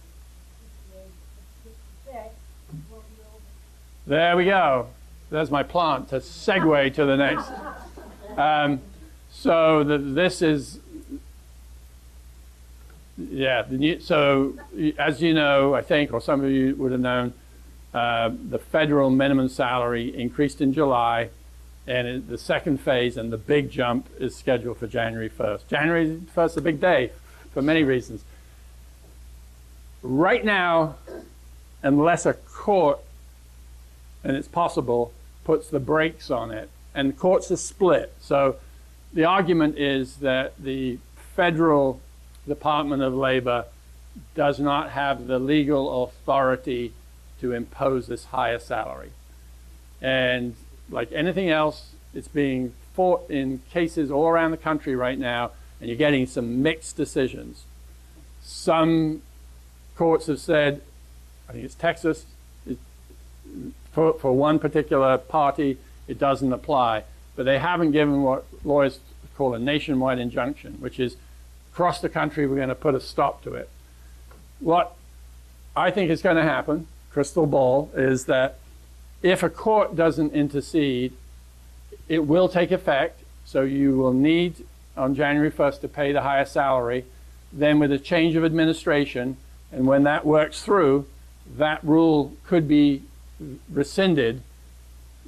CPA 56, will be over? There we go. There's my plant to segue to the next. This is, so as you know, I think, or some of you would have known, the federal minimum salary increased in July, and the second phase and the big jump is scheduled for January 1st. January 1st is a big day for many reasons. Right now, unless a court, and it's possible, puts the brakes on it, and the courts are split. So the argument is that the federal Department of Labor does not have the legal authority to impose this higher salary. And like anything else, it's being fought in cases all around the country right now, and you're getting some mixed decisions. Some courts have said, I think it's Texas, for one particular party, it doesn't apply. But they haven't given what lawyers call a nationwide injunction, which is across the country, we're going to put a stop to it. What I think is going to happen, crystal ball, is that if a court doesn't intercede, it will take effect. So you will need, on January 1st, to pay the higher salary. Then with a change of administration, and when that works through, that rule could be rescinded,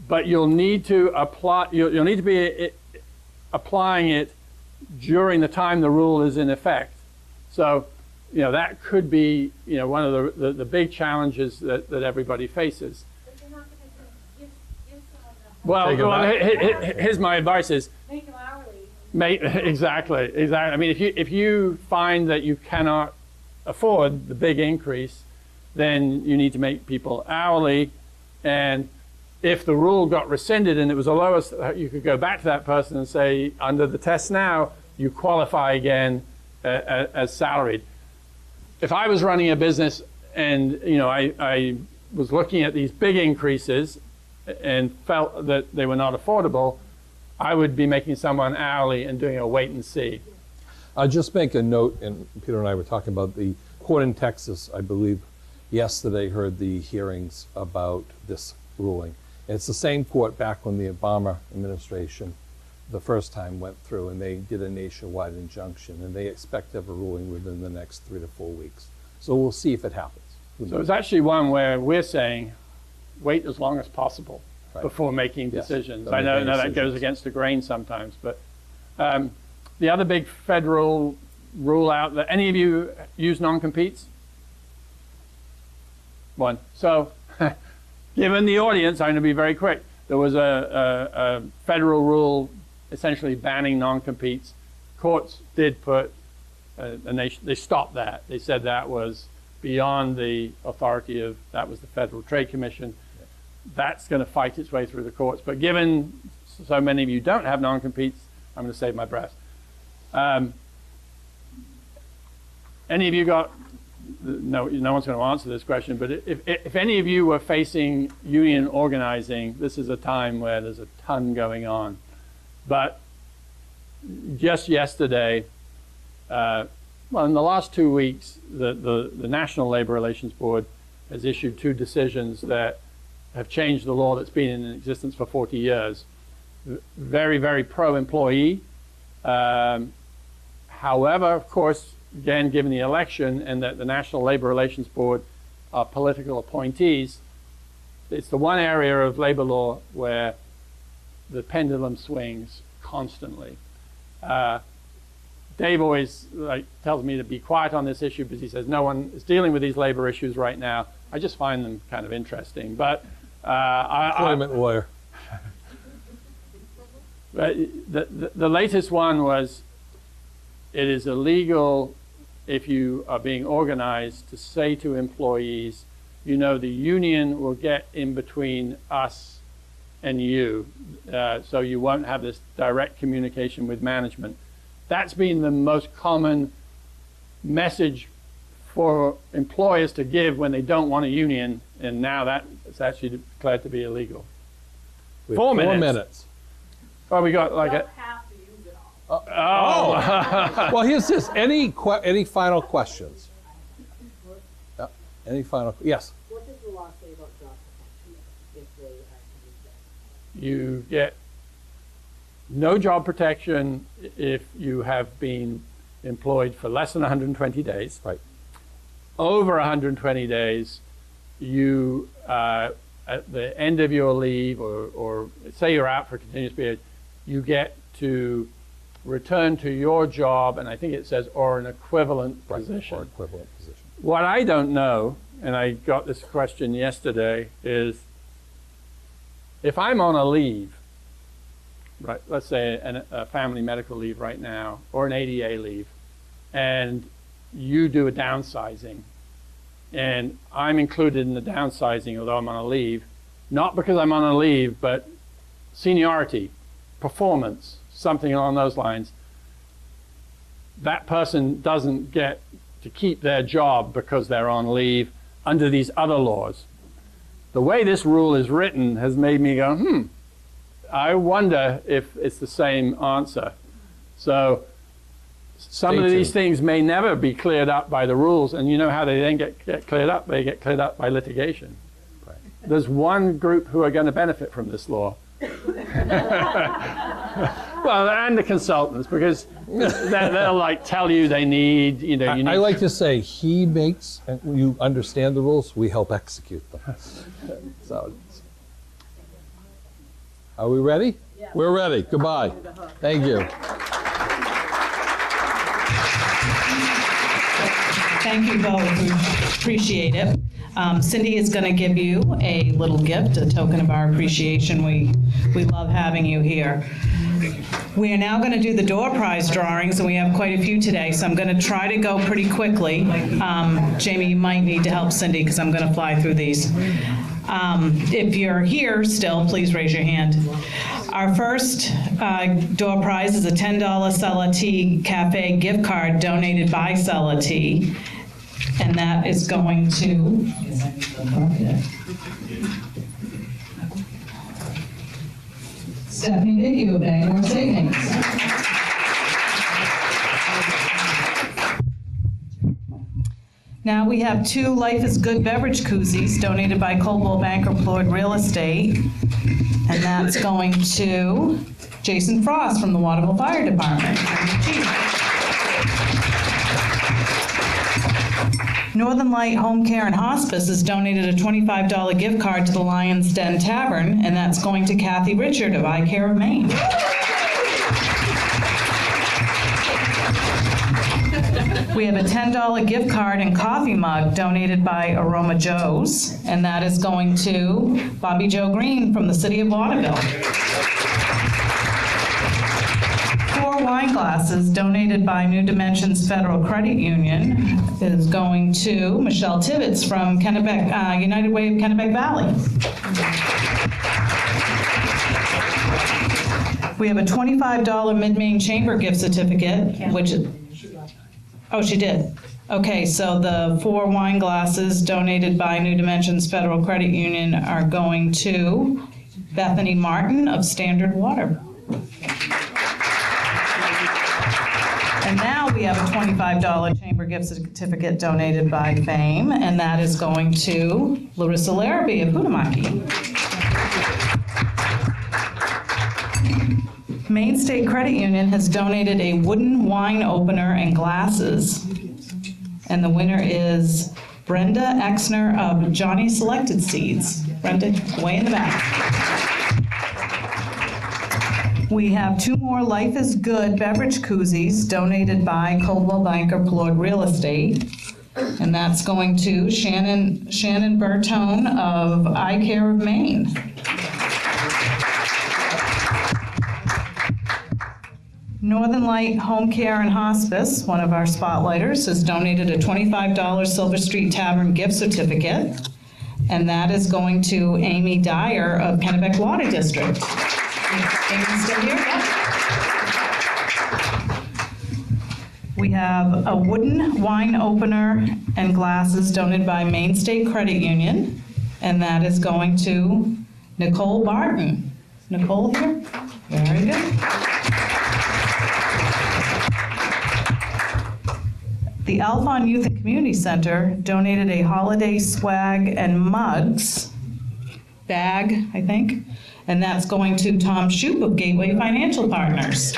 but you'll need to apply. You'll need to be applying it during the time the rule is in effect. So, that could be, one of the big challenges that everybody faces. But you're not going to give someone Well, here's my advice: is make them hourly. exactly. I mean, if you find that you cannot afford the big increase, then you need to make people hourly. And if the rule got rescinded and it was the lowest, you could go back to that person and say, under the test now, you qualify again as salaried. If I was running a business and I was looking at these big increases and felt that they were not affordable, I would be making someone hourly and doing a wait and see. I'll just make a note, and Peter and I were talking about the court in Texas, I believe, yesterday heard the hearings about this ruling. And it's the same court back when the Obama administration the first time went through, and they did a nationwide injunction, and they expect to have a ruling within the next 3 to 4 weeks. So we'll see if it happens. So it's actually one where we're saying, wait as long as possible before making decisions. Yes, I know that decisions. goes against the grain sometimes, but the other big federal rule out that any of you use non-competes? One. So given the audience, I'm going to be very quick. There was a federal rule essentially banning non-competes. Courts did put, and they stopped that. They said that was beyond the authority of, that was the Federal Trade Commission. That's going to fight its way through the courts. But given so many of you don't have non-competes, I'm going to save my breath. Any of you got, no one's going to answer this question, but if any of you were facing union organizing, this is a time where there's a ton going on. But just yesterday, in the last 2 weeks, the National Labor Relations Board has issued 2 decisions that have changed the law that's been in existence for 40 years. Very, very pro-employee. However, of course, again, given the election and that the National Labor Relations Board are political appointees, it's the one area of labor law where the pendulum swings constantly. Dave always tells me to be quiet on this issue because he says no one is dealing with these labor issues right now. I just find them kind of interesting. But Employment lawyer. The latest one was, it is illegal if you are being organized to say to employees, the union will get in between us and you, so you won't have this direct communication with management. That's been the most common message for employers to give when they don't want a union, and now that is actually declared to be illegal. We have 4 4 minutes. minutes. Oh, we got like Don't have to use it all. Oh. Well, here's this. Any final questions? Yeah. Any final? Yes. What does the law say about job protection if they actually do? You get no job protection if you have been employed for less than 120 days. Right. Over 120 days, you, at the end of your leave, or say you're out for a continuous period, you get to return to your job, and I think it says, or an equivalent position. Or equivalent position. What I don't know, and I got this question yesterday, is if I'm on a leave, right, let's say a family medical leave right now, or an ADA leave, and you do a downsizing, and I'm included in the downsizing, although I'm on a leave, not because I'm on a leave, but seniority, performance, something along those lines, that person doesn't get to keep their job because they're on leave under these other laws. The way this rule is written has made me go, I wonder if it's the same answer. So some of these things may never be cleared up by the rules, and you know how they then get cleared up? They get cleared up by litigation. Right. There's one group who are going to benefit from this law. Well, and the consultants, because they'll tell you they need, you need. I like to say he makes, and you understand the rules, we help execute them. So, Are we ready? Yeah. We're ready. Goodbye. Thank you. Thank you both. We appreciate it. Cindy is going to give you a little gift, a token of our appreciation. We love having you here. We are now going to do the door prize drawings, and we have quite a few today, so I'm going to try to go pretty quickly. Jamie, you might need to help Cindy because I'm going to fly through these. If you're here still, please raise your hand. Our first door prize is a $10 Sella Tea Cafe gift card donated by Sella Tea, and that is going to Stephanie Dickey of Bangor Savings. Now we have 2 Life is Good beverage koozies donated by Coldwell Banker Floyd Real Estate, and that's going to Jason Frost from the Waterville Fire Department. Northern Light Home Care and Hospice has donated a $25 gift card to the Lion's Den Tavern, and that's going to Kathy Richard of Eye Care of Maine. We have a $10 gift card and coffee mug donated by Aroma Joe's, and that is going to Bobby Joe Green from the City of Waterville. 4 wine glasses donated by New Dimensions Federal Credit Union is going to Michelle Tibbetts from Kennebec, United Way of Kennebec Valley. We have a $25 Mid-Maine Chamber gift certificate, which is, oh, she did. Okay, so the 4 wine glasses donated by New Dimensions Federal Credit Union are going to Bethany Martin of Standard Water. And now we have a $25 Chamber gift certificate donated by Fame, and that is going to Larissa Larrabee of Hutamaki. Maine State Credit Union has donated a wooden wine opener and glasses, and the winner is Brenda Exner of Johnny Selected Seeds. Brenda, way in the back. We have 2 more Life is Good beverage koozies donated by Coldwell Banker Floyd Real Estate, and that's going to Shannon Bertone of Eye Care of Maine. Northern Light Home Care and Hospice, one of our spotlighters, has donated a $25 Silver Street Tavern gift certificate, and that is going to Amy Dyer of Kennebec Water District. Amy's still here? Yeah. We have a wooden wine opener and glasses donated by Maine State Credit Union, and that is going to Nicole Barton. Nicole here? Very good. The Alphon Youth and Community Center donated a holiday swag and mugs bag, I think, and that's going to Tom Shoup of Gateway Financial Partners.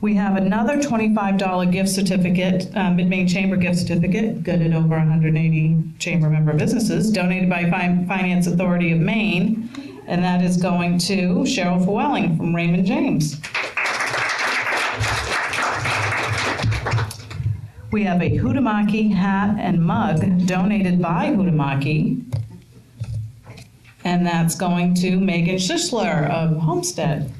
We have another $25 gift certificate, Mid-Maine Chamber gift certificate, good at over 180 chamber member businesses, donated by Finance Authority of Maine, and that is going to Cheryl Fowelling from Raymond James. We have a Hutamaki hat and mug donated by Hutamaki, and that's going to Megan Schischler of Homestead.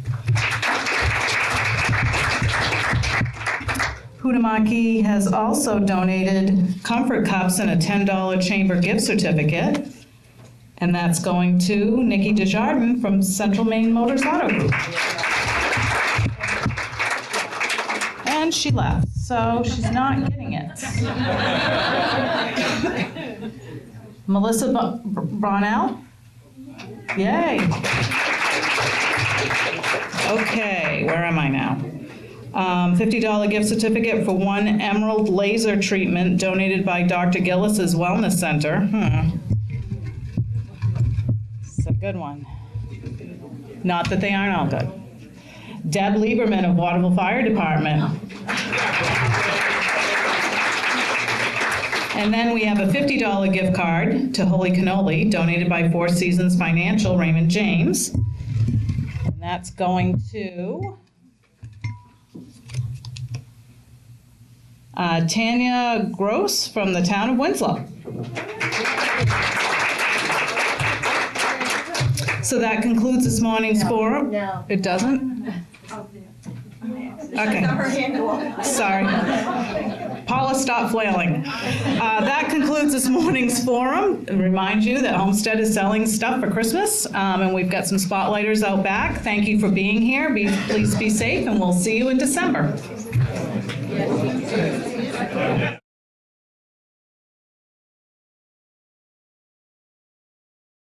Hutamaki has also donated comfort cups and a $10 chamber gift certificate, and that's going to Nikki Desjardins from Central Maine Motors Auto Group. And she left, so she's not getting it. Melissa Bronnell? Yay. Okay, where am I now? $50 gift certificate for 1 emerald laser treatment donated by Dr. Gillis's Wellness Center. It's a good one. Not that they aren't all good. Deb Lieberman of Waterville Fire Department. And then we have a $50 gift card to Holy Cannoli, donated by Four Seasons Financial, Raymond James. And that's going to Tanya Gross from the town of Winslow. So that concludes this morning's forum? No. It doesn't? Okay. Sorry. Paula, stop flailing. That concludes this morning's forum. And remind you that Homestead is selling stuff for Christmas, and we've got some spotlighters out back. Thank you for being here. Please be safe, and we'll see you in December.